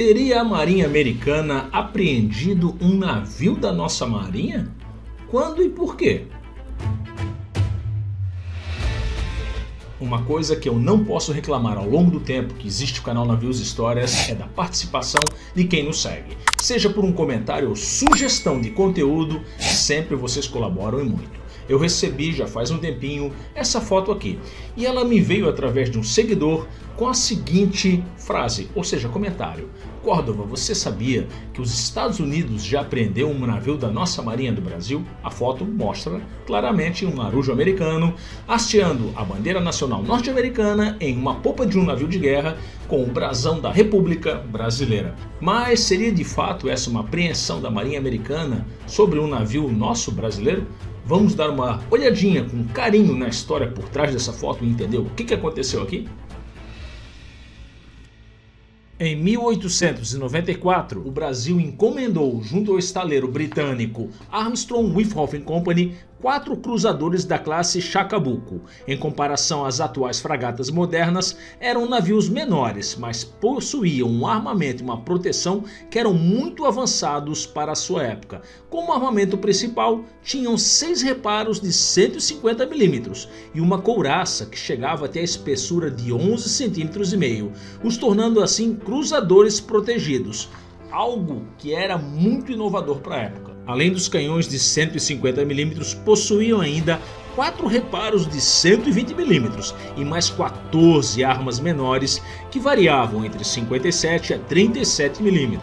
Teria a Marinha Americana apreendido um navio da nossa Marinha? Quando e por quê? Uma coisa que eu não posso reclamar ao longo do tempo que existe o canal Navios Histórias é da participação de quem nos segue. Seja por um comentário ou sugestão de conteúdo, sempre vocês colaboram e muito. Eu recebi já faz um tempinho essa foto aqui e ela me veio através de um seguidor com a seguinte frase, ou seja, comentário: Córdova, você sabia que os Estados Unidos já apreendeu um navio da nossa Marinha do Brasil? A foto mostra claramente um marujo americano hasteando a bandeira nacional norte-americana em uma popa de um navio de guerra com o brasão da República Brasileira. Mas seria de fato essa uma apreensão da Marinha Americana sobre um navio nosso brasileiro? Vamos dar uma olhadinha com carinho na história por trás dessa foto e entender o que aconteceu aqui? Em 1894, o Brasil encomendou, junto ao estaleiro britânico Armstrong Whithoff Company, 4 cruzadores da classe Chacabuco. Em comparação às atuais fragatas modernas, eram navios menores, mas possuíam um armamento e uma proteção que eram muito avançados para a sua época. Como armamento principal, tinham 6 reparos de 150 mm e uma couraça que chegava até a espessura de 11,5 cm, os tornando assim cruzadores protegidos, algo que era muito inovador para a época. Além dos canhões de 150 mm, possuíam ainda 4 reparos de 120 mm e mais 14 armas menores que variavam entre 57 a 37 mm.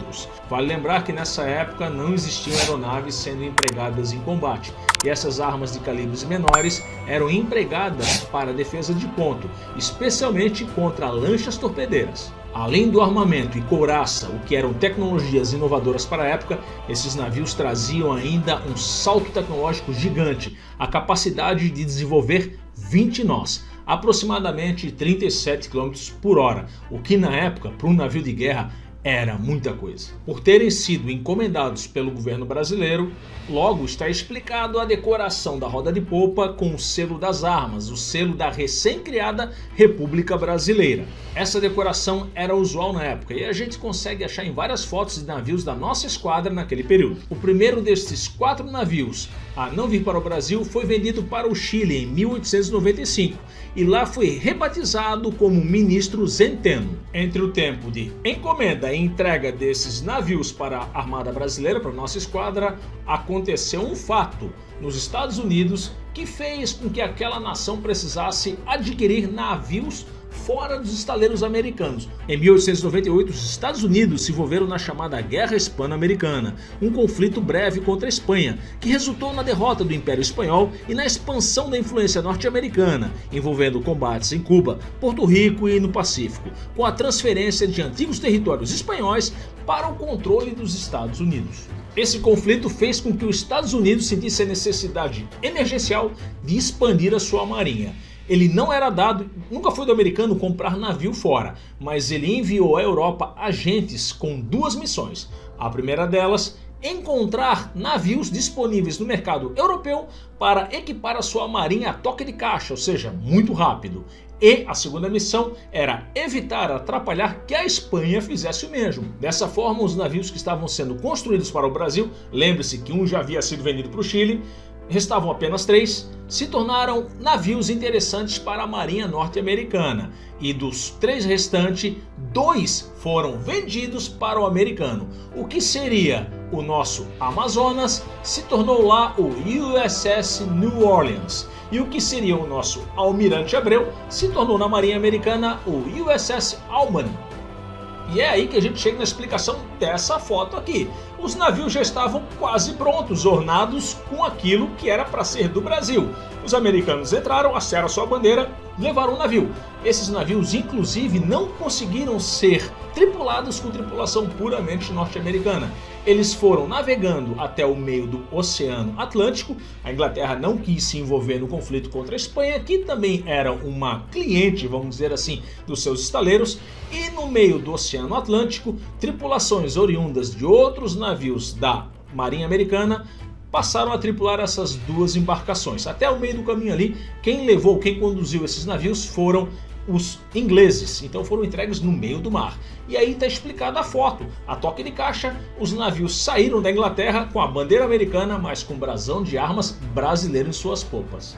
Vale lembrar que nessa época não existiam aeronaves sendo empregadas em combate e essas armas de calibres menores eram empregadas para defesa de ponto, especialmente contra lanchas torpedeiras. Além do armamento e couraça, o que eram tecnologias inovadoras para a época, esses navios traziam ainda um salto tecnológico gigante, a capacidade de desenvolver 20 nós, aproximadamente 37 km por hora, o que na época para um navio de guerra era muita coisa. Por terem sido encomendados pelo governo brasileiro, logo está explicado a decoração da roda de popa com o selo das armas, o selo da recém-criada República Brasileira. Essa decoração era usual na época e a gente consegue achar em várias fotos de navios da nossa esquadra naquele período. O primeiro destes 4 navios a não vir para o Brasil foi vendido para o Chile em 1895 e lá foi rebatizado como Ministro Zenteno. Entre o tempo de encomenda e entrega desses navios para a Armada Brasileira, para a nossa esquadra, aconteceu um fato nos Estados Unidos que fez com que aquela nação precisasse adquirir navios fora dos estaleiros americanos. Em 1898, os Estados Unidos se envolveram na chamada Guerra Hispano-Americana, um conflito breve contra a Espanha, que resultou na derrota do Império Espanhol e na expansão da influência norte-americana, envolvendo combates em Cuba, Porto Rico e no Pacífico, com a transferência de antigos territórios espanhóis para o controle dos Estados Unidos. Esse conflito fez com que os Estados Unidos sentissem a necessidade emergencial de expandir a sua marinha. Ele não era dado, nunca foi do americano comprar navio fora, mas ele enviou à Europa agentes com 2 missões. A primeira delas, encontrar navios disponíveis no mercado europeu para equipar a sua marinha a toque de caixa, ou seja, muito rápido. E a segunda missão era evitar atrapalhar que a Espanha fizesse o mesmo. Dessa forma, os navios que estavam sendo construídos para o Brasil, lembre-se que um já havia sido vendido para o Chile, restavam apenas 3, se tornaram navios interessantes para a Marinha Norte-Americana. E dos 3 restantes, 2 foram vendidos para o americano. O que seria o nosso Amazonas se tornou lá o USS New Orleans. E o que seria o nosso Almirante Abreu se tornou na Marinha Americana o USS Albany. E é aí que a gente chega na explicação dessa foto aqui. Os navios já estavam quase prontos, ornados com aquilo que era para ser do Brasil. Os americanos entraram, assearam sua bandeira, levaram o navio. Esses navios, inclusive, não conseguiram ser tripulados com tripulação puramente norte-americana. Eles foram navegando até o meio do Oceano Atlântico. A Inglaterra não quis se envolver no conflito contra a Espanha, que também era uma cliente, vamos dizer assim, dos seus estaleiros. E no meio do Oceano Atlântico, tripulações oriundas de outros navios da Marinha Americana passaram a tripular essas 2 embarcações. Até o meio do caminho ali, quem conduziu esses navios foram os ingleses, então foram entregues no meio do mar. E aí está explicada a foto, a toque de caixa, os navios saíram da Inglaterra com a bandeira americana, mas com brasão de armas brasileiro em suas popas.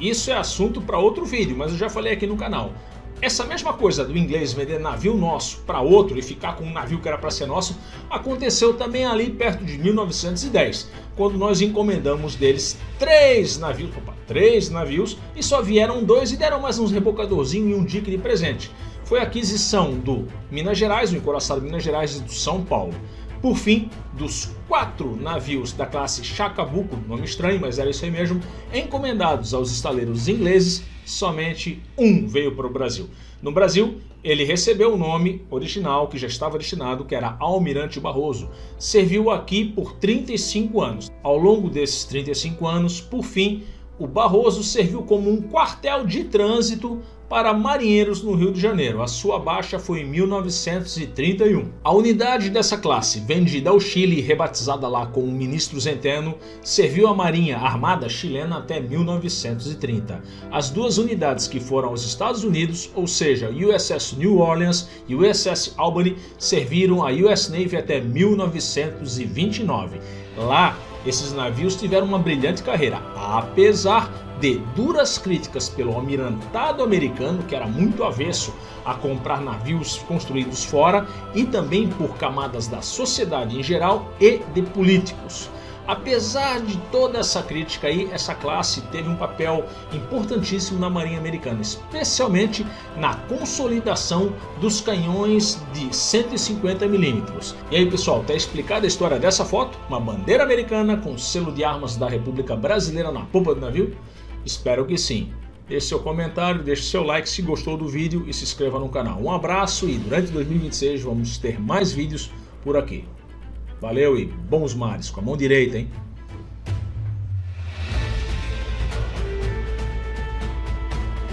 Isso é assunto para outro vídeo, mas eu já falei aqui no canal. Essa mesma coisa do inglês vender navio nosso para outro e ficar com um navio que era para ser nosso, aconteceu também ali perto de 1910, quando nós encomendamos deles 3 navios e só vieram 2 e deram mais uns rebocadorzinhos e um dique de presente. Foi a aquisição do Minas Gerais, o encoraçado Minas Gerais e do São Paulo. Por fim, dos 4 navios da classe Chacabuco, nome estranho, mas era isso aí mesmo, encomendados aos estaleiros ingleses, somente um veio para o Brasil. No Brasil, ele recebeu o nome original que já estava destinado, que era Almirante Barroso. Serviu aqui por 35 anos. Ao longo desses 35 anos, por fim, o Barroso serviu como um quartel de trânsito para marinheiros no Rio de Janeiro. A sua baixa foi em 1931. A unidade dessa classe, vendida ao Chile e rebatizada lá como Ministro Zenteno, serviu à Marinha Armada chilena até 1930. As 2 unidades que foram aos Estados Unidos, ou seja, USS New Orleans e USS Albany, serviram à US Navy até 1929. Lá, esses navios tiveram uma brilhante carreira, apesar de duras críticas pelo almirantado americano, que era muito avesso a comprar navios construídos fora, e também por camadas da sociedade em geral e de políticos. Apesar de toda essa crítica aí, essa classe teve um papel importantíssimo na Marinha Americana, especialmente na consolidação dos canhões de 150 mm. E aí pessoal, tá explicada a história dessa foto? Uma bandeira americana com selo de armas da República Brasileira na popa do navio? Espero que sim. Deixe seu comentário, deixe seu like se gostou do vídeo e se inscreva no canal. Um abraço e durante 2026 vamos ter mais vídeos por aqui. Valeu e bons mares, com a mão direita, hein?